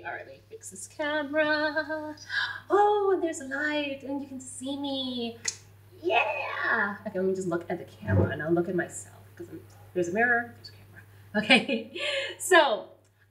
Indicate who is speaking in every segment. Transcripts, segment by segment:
Speaker 1: Okay, all right, let me fix this camera. Oh, and there's a light and you can see me. Yeah. Okay, let me just look at the camera and I'll look at myself because there's a mirror, there's a camera. Okay, so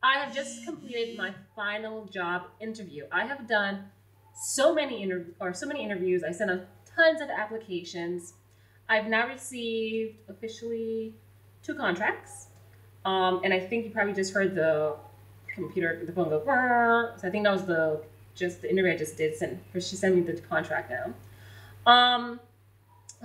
Speaker 1: I have just completed my final job interview. I have done so many interviews. I sent out tons of applications. I've now received officially 2 contracts. And I think you probably just heard the phone go, brrr. So I think that was the interview I just did. She sent me the contract now.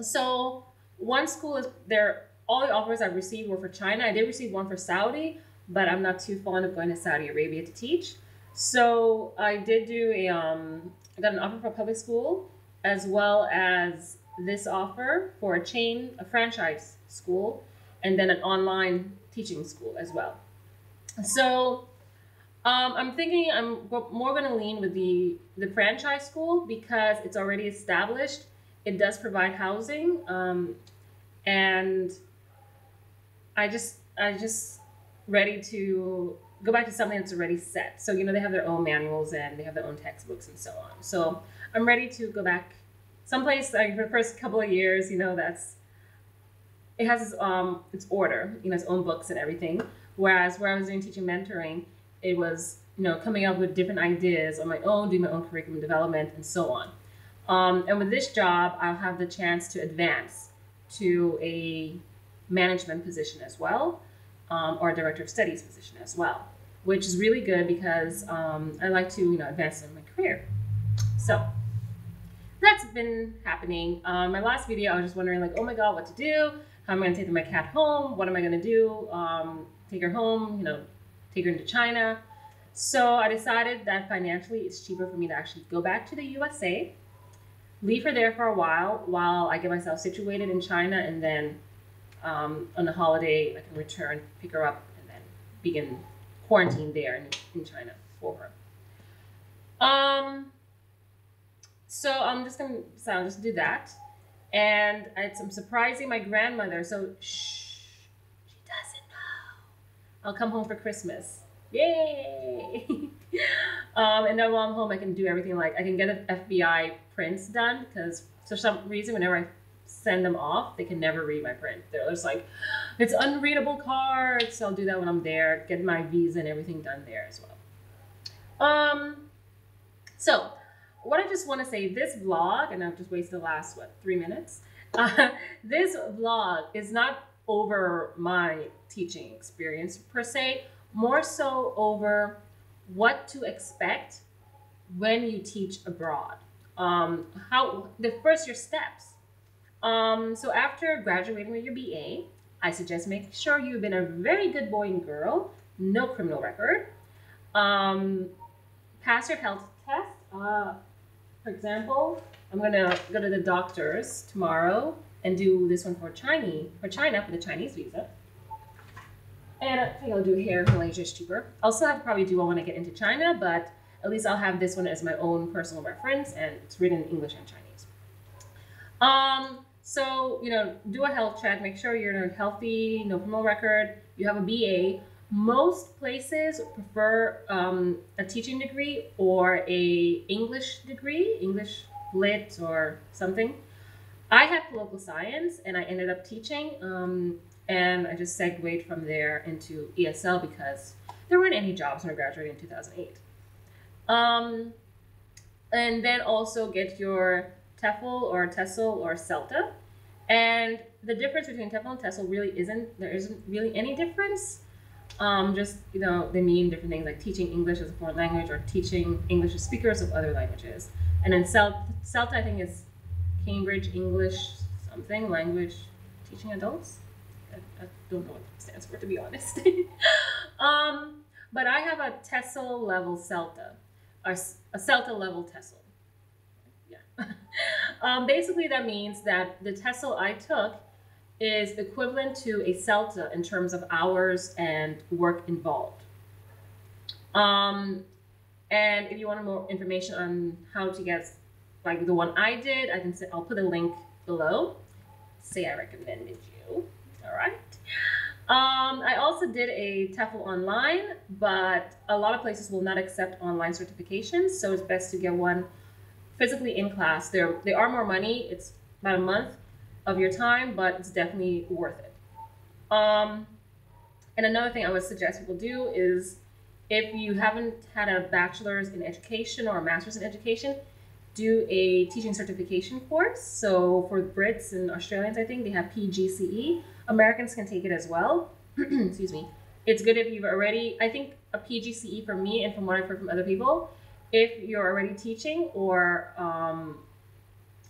Speaker 1: So one school is there. All the offers I've received were for China. I did receive one for Saudi, but I'm not too fond of going to Saudi Arabia to teach. So I did do I got an offer for a public school, as well as this offer for a franchise school, and then an online teaching school as well. So I'm thinking I'm more going to lean with the franchise school because it's already established. It does provide housing, and I just ready to go back to something that's already set. So they have their own manuals and they have their own textbooks and so on. So I'm ready to go back someplace like for the first couple of years. It has its order, its own books and everything. Whereas where I was doing teaching mentoring, it was coming up with different ideas on my own, doing my own curriculum development and so on. And with this job, I'll have the chance to advance to a management position as well, or a director of studies position as well, which is really good because I like to advance in my career. So that's been happening. My last video, I was just wondering like, oh my God, what to do? How am I gonna take my cat home? What am I gonna do? Take her home, take her into China. So I decided that financially it's cheaper for me to actually go back to the USA, leave her there for a while I get myself situated in China, and then on the holiday I can return, pick her up, and then begin quarantine there in China for her. So I'm just do that. And I'm surprising my grandmother. So shh, she doesn't know. I'll come home for Christmas. Yay! And then while I'm home, I can do everything. Like I can get FBI prints done because for some reason, whenever I send them off, they can never read my print. They're just like, it's unreadable cards. So I'll do that when I'm there. Get my visa and everything done there as well. So what I just want to say, this vlog, and I've just wasted the last, 3 minutes? This vlog is not over my teaching experience per se, more so over what to expect when you teach abroad. Your steps. So after graduating with your BA, I suggest make sure you've been a very good boy and girl, no criminal record, pass your health test. For example, I'm gonna go to the doctors tomorrow and do this one for China for the Chinese visa. And I think I'll do here in Malaysia, is cheaper. I'll still have to probably do one when I get into China, but at least I'll have this one as my own personal reference, and it's written in English and Chinese. So, do a health check, make sure you're healthy, no criminal record, you have a BA. Most places prefer a teaching degree or a English degree, English lit or something. I had political science and I ended up teaching, and I just segued from there into ESL because there weren't any jobs when I graduated in 2008. And then also get your TEFL or TESOL or CELTA. And the difference between TEFL and TESOL there isn't really any difference. They mean different things like teaching English as a foreign language or teaching English to speakers of other languages. And then CELTA, I think, is Cambridge English something, language teaching adults. I don't know what it stands for, to be honest. But I have a TESOL level CELTA, or a CELTA level TESOL. Yeah. Basically, that means that the TESOL I took is equivalent to a CELTA in terms of hours and work involved. And if you want more information on how to get like the one I did, I'll put a link below. Say I recommended you. All right. I also did a TEFL online, but a lot of places will not accept online certifications, so it's best to get one physically in class. They are more money. It's about a month of your time, but it's definitely worth it. And another thing I would suggest people do is, if you haven't had a bachelor's in education or a master's in education, do a teaching certification course. So for Brits and Australians, I think they have PGCE. Americans can take it as well. Excuse me. It's good if you've already, I think a PGCE for me, and from what I've heard from other people, if you're already teaching, or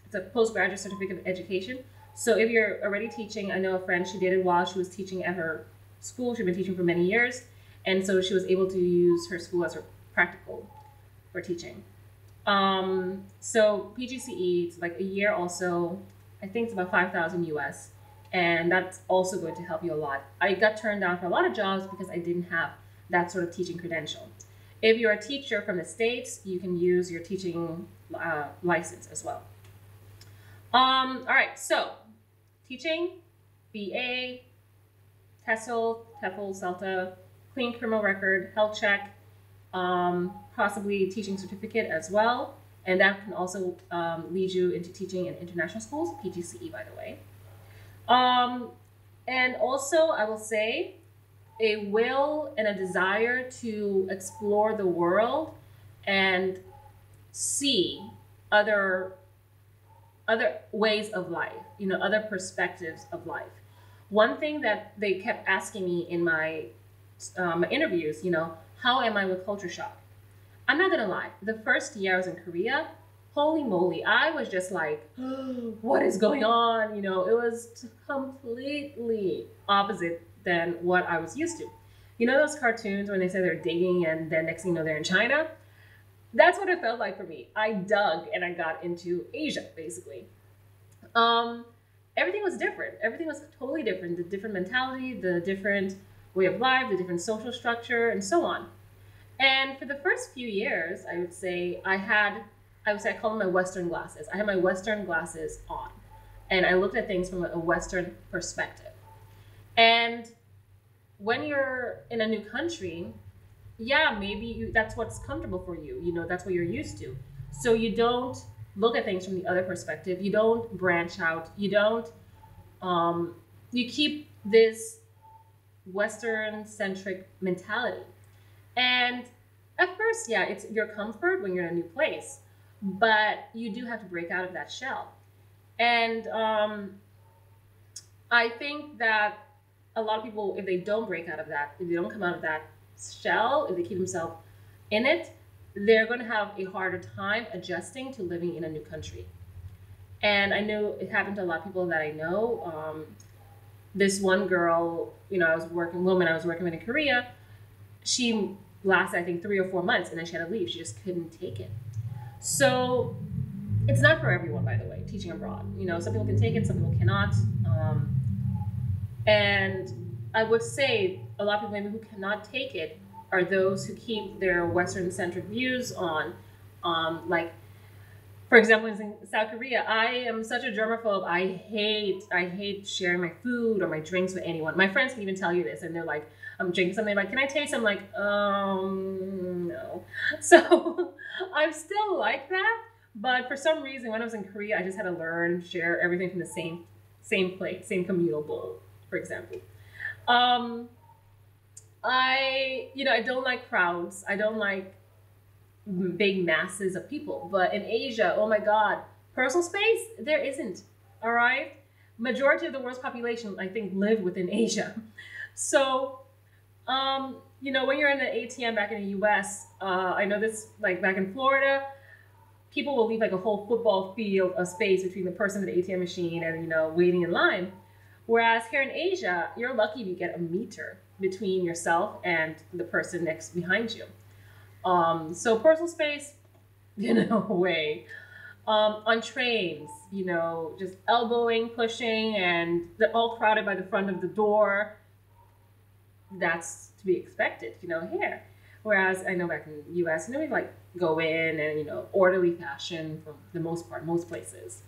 Speaker 1: it's a postgraduate certificate of education. So if you're already teaching, I know a friend, she did it while she was teaching at her school. She'd been teaching for many years. And so she was able to use her school as her practical for teaching. So PGCE, it's like a year also. I think it's about 5,000 US. And that's also going to help you a lot. I got turned down for a lot of jobs because I didn't have that sort of teaching credential. If you're a teacher from the States, you can use your teaching license as well. All right, so teaching, BA, TESOL, TEFL, CELTA, clean criminal record, health check, possibly teaching certificate as well. And that can also lead you into teaching in international schools, PGCE, by the way. And also, I will say, a will and a desire to explore the world and see other ways of life, you know, other perspectives of life. One thing that they kept asking me in my interviews, you know, how am I with culture shock? I'm not gonna lie, the first year I was in Korea, holy moly, I was just like, what is going on? You know, it was completely opposite than what I was used to. You know those cartoons when they say they're digging and then next thing you know they're in China? That's what it felt like for me. I dug and I got into Asia, basically. Everything was different. Everything was totally different. The different mentality, the different way of life, the different social structure, and so on. And for the first few years, I would say I call them my Western glasses. I had my Western glasses on, and I looked at things from a Western perspective. And when you're in a new country, yeah, maybe that's what's comfortable for you. You know, that's what you're used to. So you don't look at things from the other perspective. You don't branch out. You don't, you keep this Western-centric mentality. And at first, yeah, it's your comfort when you're in a new place, but you do have to break out of that shell. And I think that a lot of people, if they don't break out of that, if they don't come out of that shell, if they keep themselves in it, they're going to have a harder time adjusting to living in a new country. And I know it happened to a lot of people that I know. This one girl, you know, I was working with in Korea, she lasted, I think, 3 or 4 months, and then she had to leave. She just couldn't take it. So it's not for everyone, by the way, teaching abroad. You know, some people can take it, some people cannot. And I would say a lot of people maybe who cannot take it are those who keep their Western-centric views on, like, for example, in South Korea, I am such a germaphobe. I hate sharing my food or my drinks with anyone. My friends can even tell you this, and they're like, I'm drinking something, like, can I taste? I'm like, no. So I'm still like that, but for some reason, when I was in Korea, I just had to learn, share everything from the same plate, same communal bowl, for example. I don't like crowds. I don't like big masses of people. But in Asia, oh my God, personal space, there isn't, all right? Majority of the world's population, I think, live within Asia. So, when you're in the ATM back in the US, I know this, like back in Florida, people will leave like a whole football field of space between the person at the ATM machine and, waiting in line. Whereas here in Asia, you're lucky if you get a meter between yourself and the person next behind you. So personal space, way. On trains, just elbowing, pushing, and they're all crowded by the front of the door. That's to be expected, here. Whereas I know back in the US, we like go in and, orderly fashion for the most part, most places.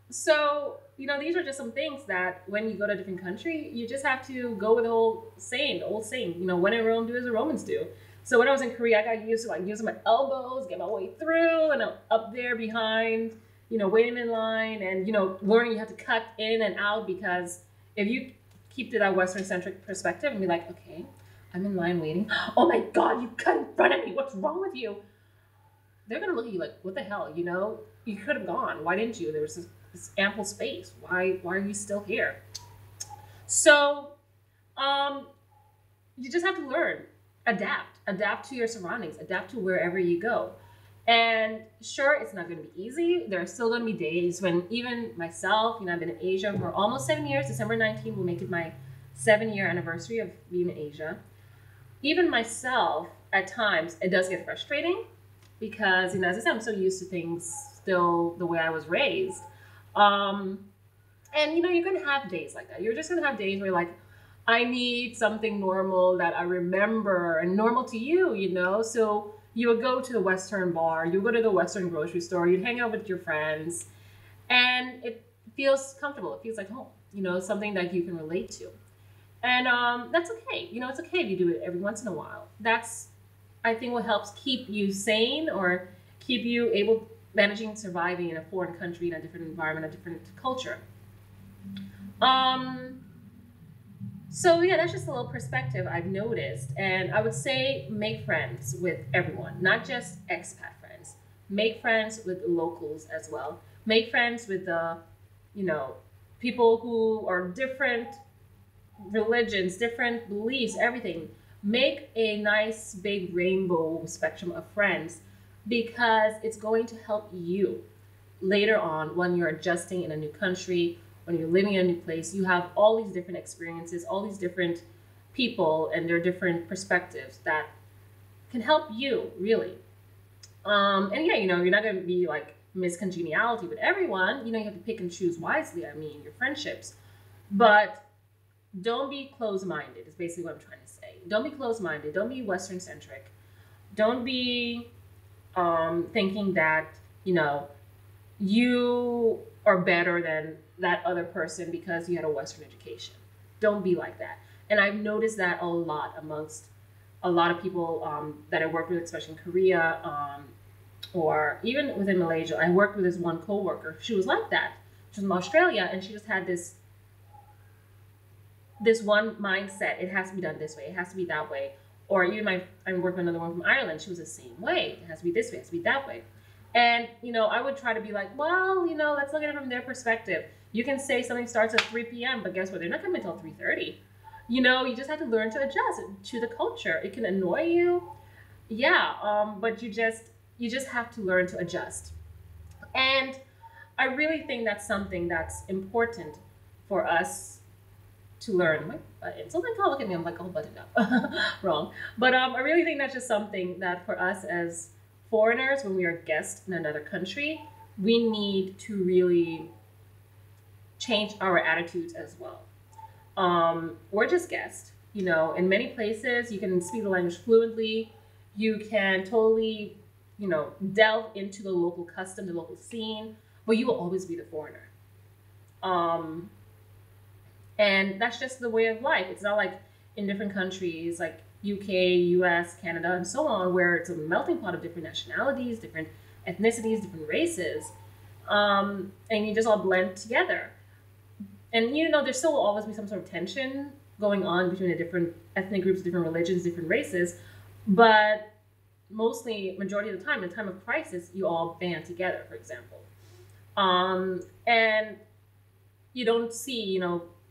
Speaker 1: So these are just some things that when you go to a different country, you just have to go with the old saying, when in Rome, do as the Romans do. So when I was in Korea, I got used to like using my elbows, get my way through, and I'm up there behind, waiting in line, and learning you have to cut in and out, because if you keep to that Western centric perspective and be like, okay, I'm in line waiting. Oh my God, you cut in front of me. What's wrong with you? They're gonna look at you like, what the hell? You could have gone. Why didn't you? There was this ample space. Why are you still here? So, you just have to learn, adapt to your surroundings, adapt to wherever you go. And sure, it's not going to be easy. There are still going to be days when even myself, I've been in Asia for almost 7 years. December 19th will make it my 7-year anniversary of being in Asia. Even myself, at times, it does get frustrating because, as I said, I'm so used to things still the way I was raised. And, you're going to have days like that. You're just going to have days where you're like, I need something normal that I remember and normal to you, So you would go to the Western bar, you would go to the Western grocery store, you'd hang out with your friends, and it feels comfortable. It feels like home, something that you can relate to. And that's okay. It's okay if you do it every once in a while. That's, I think, what helps keep you sane or keep you able, managing, surviving in a foreign country, in a different environment, a different culture. So yeah, that's just a little perspective I've noticed. And I would say make friends with everyone, not just expat friends. Make friends with locals as well. Make friends with the, people who are different religions, different beliefs, everything. Make a nice big rainbow spectrum of friends, because it's going to help you later on when you're adjusting in a new country, when you're living in a new place. You have all these different experiences, all these different people and their different perspectives that can help you, really. And yeah, you're not going to be like miscongeniality with everyone. You have to pick and choose wisely, your friendships. But don't be closed-minded is basically what I'm trying to say. Don't be closed-minded. Don't be Western-centric. Don't be thinking that, you are better than that other person because you had a Western education. Don't be like that. And I've noticed that a lot amongst a lot of people that I work with, especially in Korea, or even within Malaysia. I worked with this one coworker. She was like that. She was from Australia, and she just had this one mindset. It has to be done this way. It has to be that way. Or even I worked with another one from Ireland. She was the same way. It has to be this way. It has to be that way. And, I would try to be like, well, let's look at it from their perspective. You can say something starts at 3 p.m., but guess what? They're not coming until 3:30. You just have to learn to adjust to the culture. It can annoy you. Yeah, but you just have to learn to adjust. And I really think that's something that's important for us to learn. My buttons. Oh my God, look at me. I'm like all buttoned up. Wrong. But I really think that's just something that for us as foreigners, when we are guests in another country, we need to really change our attitudes as well. We're just guests. In many places, you can speak the language fluently. You can totally, delve into the local custom, the local scene, but you will always be the foreigner. And that's just the way of life. It's not like in different countries, like UK, US, Canada, and so on, where it's a melting pot of different nationalities, different ethnicities, different races, and you just all blend together. And there still will always be some sort of tension going on between the different ethnic groups, different religions, different races, but mostly, majority of the time, in a time of crisis, you all band together, for example. And you don't see,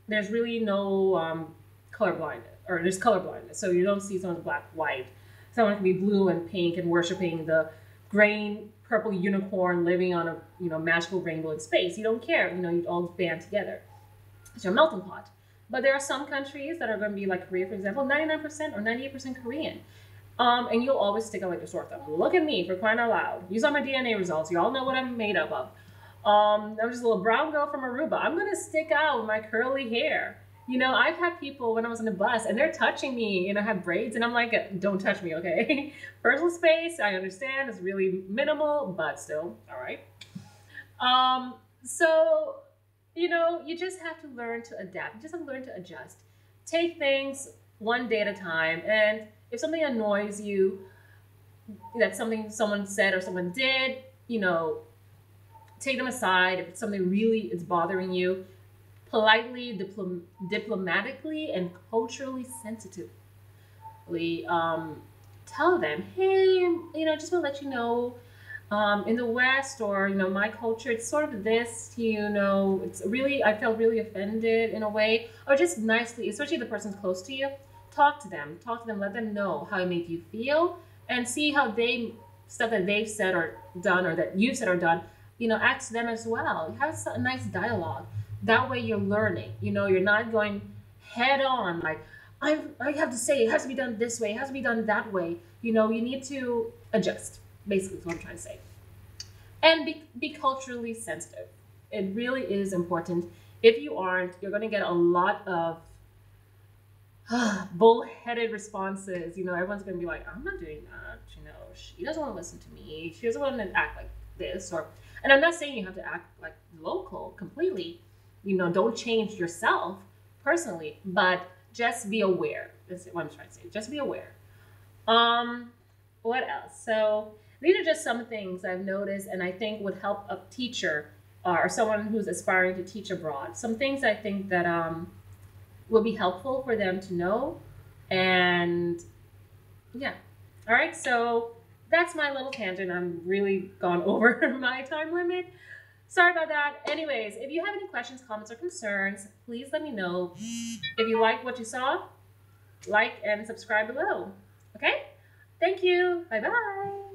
Speaker 1: there's really no color blindness, or there's color blindness. So you don't see someone's black, white. Someone can be blue and pink and worshiping the green, purple unicorn living on a, magical rainbow in space. You don't care, you all band together. It's your melting pot. But there are some countries that are going to be like Korea, for example, 99% or 98% Korean. And you'll always stick out like a sore thumb. Look at me, for crying out loud. You saw my DNA results. You all know what I'm made up of. I'm just a little brown girl from Aruba. I'm going to stick out with my curly hair. I've had people when I was on the bus and they're touching me, have braids. And I'm like, don't touch me, okay? Personal space, I understand. It's really minimal, but still, all right. So you know, you just have to learn to adapt. You just have to learn to adjust. Take things one day at a time. And if something annoys you, that something someone said or someone did, you know, take them aside. If it's something really is bothering you, politely, diplomatically, and culturally sensitively tell them, hey, you know, just want to let you know, in the West, or, you know, my culture, it's sort of this, you know, it's really, I felt really offended in a way. Or just nicely, especially if the person's close to you, talk to them, let them know how it made you feel, and see how they, stuff that they've said or done, or that you've said or done, you know, ask them as well. Have a nice dialogue. That way you're learning, you know, you're not going head on, like, I have to say, it has to be done this way, it has to be done that way. You know, you need to adjust, basically, is what I'm trying to say. And be culturally sensitive. It really is important. If you aren't, you're going to get a lot of bullheaded responses. You know, everyone's going to be like, I'm not doing that. You know, she doesn't want to listen to me. She doesn't want to act like this. Or, and I'm not saying you have to act like local completely. You know, don't change yourself personally, but just be aware. That's what I'm trying to say. Just be aware. What else? So these are just some things I've noticed, and I think would help a teacher or someone who's aspiring to teach abroad. Some things I think that will be helpful for them to know. And yeah. All right. So that's my little tangent. I'm really gone over my time limit. Sorry about that. Anyways, if you have any questions, comments, or concerns, please let me know. If you like what you saw, like and subscribe below. Okay? Thank you. Bye-bye.